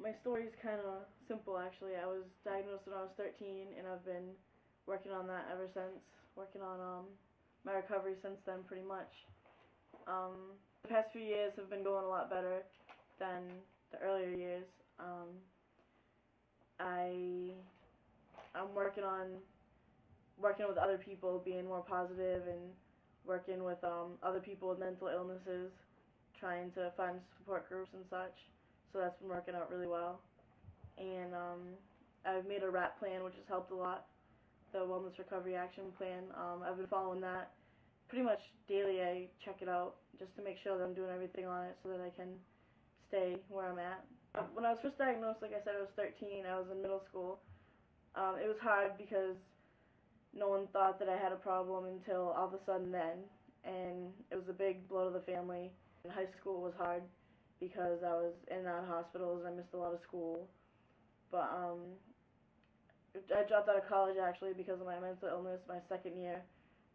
My story's kind of simple actually. I was diagnosed when I was 13 and I've been working on that ever since. Working on my recovery since then pretty much. The past few years have been going a lot better than the earlier years. I'm working with other people, being more positive, and working with other people with mental illnesses, trying to find support groups and such. So that's been working out really well. And I've made a RAP plan, which has helped a lot. The Wellness Recovery Action Plan. I've been following that pretty much daily. I check it out just to make sure that I'm doing everything on it so that I can stay where I'm at. When I was first diagnosed, like I said, I was 13. I was in middle school. It was hard because no one thought that I had a problem until all of a sudden then. And it was a big blow to the family. In high school was hard because I was in and out of hospitals. I missed a lot of school. But I dropped out of college actually because of my mental illness. My second year,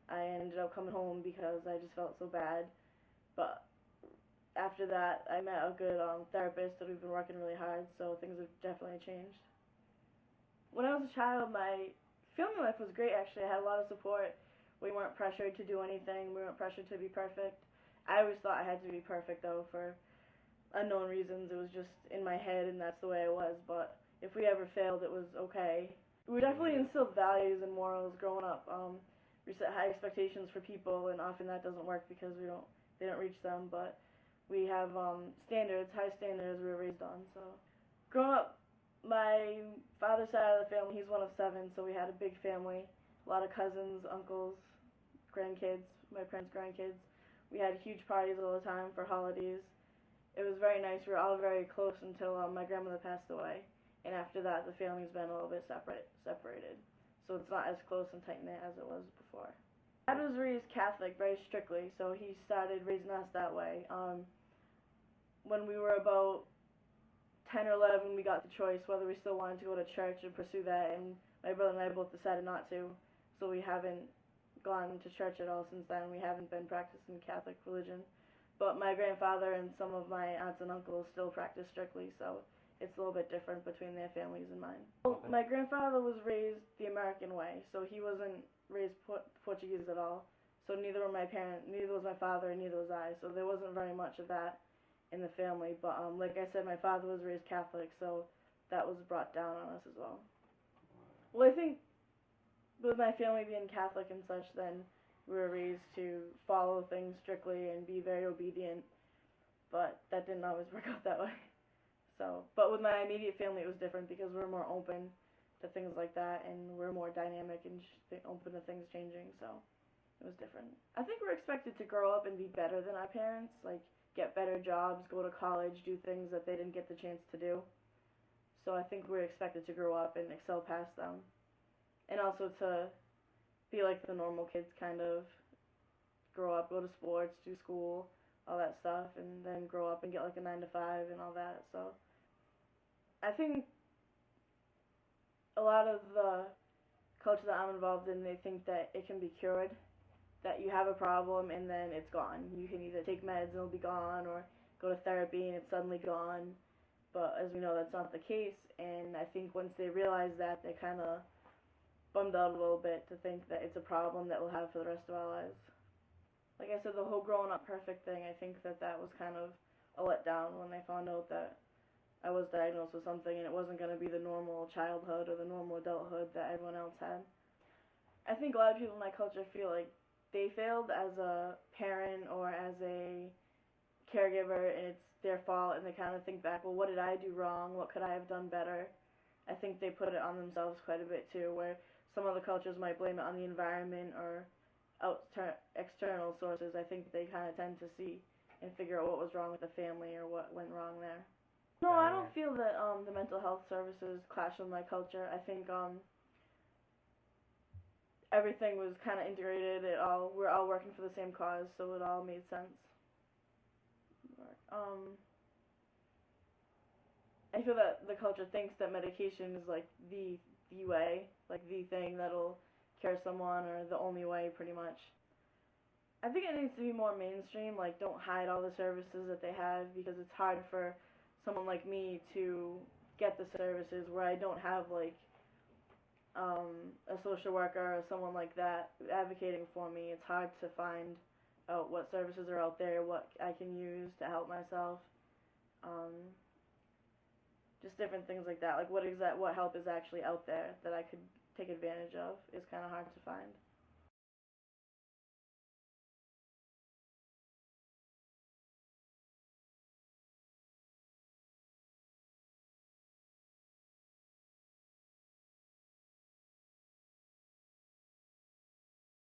I ended up coming home because I just felt so bad. But after that, I met a good therapist and we've been working really hard, so things have definitely changed. When I was a child, my family life was great actually. I had a lot of support. We weren't pressured to do anything. We weren't pressured to be perfect. I always thought I had to be perfect though for unknown reasons. It was just in my head and that's the way I was, but if we ever failed, it was okay. We definitely instilled values and morals growing up. We set high expectations for people, and often that doesn't work because they don't reach them. But we have standards, high standards we were raised on. So, growing up, my father's side of the family, he's one of 7, so we had a big family, a lot of cousins, uncles, grandkids, my parents' grandkids. We had huge parties all the time for holidays. It was very nice. We were all very close until my grandmother passed away. And after that, the family's been a little bit separated. So it's not as close and tight-knit as it was before. Dad was raised Catholic very strictly, so he started raising us that way. When we were about 10 or 11, we got the choice whether we still wanted to go to church and pursue that, and my brother and I both decided not to. So we haven't gone to church at all since then. We haven't been practicing Catholic religion. But my grandfather and some of my aunts and uncles still practice strictly, so it's a little bit different between their families and mine. Well, my grandfather was raised the American way, so he wasn't raised Portuguese at all. So neither was my father, and neither was I. So there wasn't very much of that in the family. But like I said, my father was raised Catholic, so that was brought down on us as well. Well, I think with my family being Catholic and such, then we were raised to follow things strictly and be very obedient. But that didn't always work out that way. So, but with my immediate family, it was different because we're more open to things like that, and we're more dynamic and open to things changing. So, it was different. I think we're expected to grow up and be better than our parents, like get better jobs, go to college, do things that they didn't get the chance to do. So, I think we're expected to grow up and excel past them, and also to be like the normal kids, kind of grow up, go to sports, do school, all that stuff, and then grow up and get like a 9 to 5 and all that. So I think a lot of the culture that I'm involved in, they think that it can be cured, that you have a problem and then it's gone. You can either take meds and it'll be gone, or go to therapy and it's suddenly gone. But as we know, that's not the case, and I think once they realize that, they're kind of bummed out a little bit to think that it's a problem that we'll have for the rest of our lives. Like I said, the whole growing up perfect thing, I think that was kind of a letdown when they found out that I was diagnosed with something and it wasn't going to be the normal childhood or the normal adulthood that everyone else had. I think a lot of people in my culture feel like they failed as a parent or as a caregiver and it's their fault, and they kind of think back, well, what did I do wrong? What could I have done better? I think they put it on themselves quite a bit too, where some other cultures might blame it on the environment or external sources. I think they kind of tend to see and figure out what was wrong with the family or what went wrong there. No, I don't feel that the mental health services clash with my culture. I think everything was kind of integrated. We're all working for the same cause, so it all made sense. I feel that the culture thinks that medication is like the way, like the thing that'll cure someone, or the only way, pretty much. I think it needs to be more mainstream, like don't hide all the services that they have, because it's hard for someone like me to get the services where I don't have like a social worker or someone like that advocating for me. It's hard to find out what services are out there, what I can use to help myself. Um, just different things like that. Like what help is actually out there that I could take advantage of is kind of hard to find.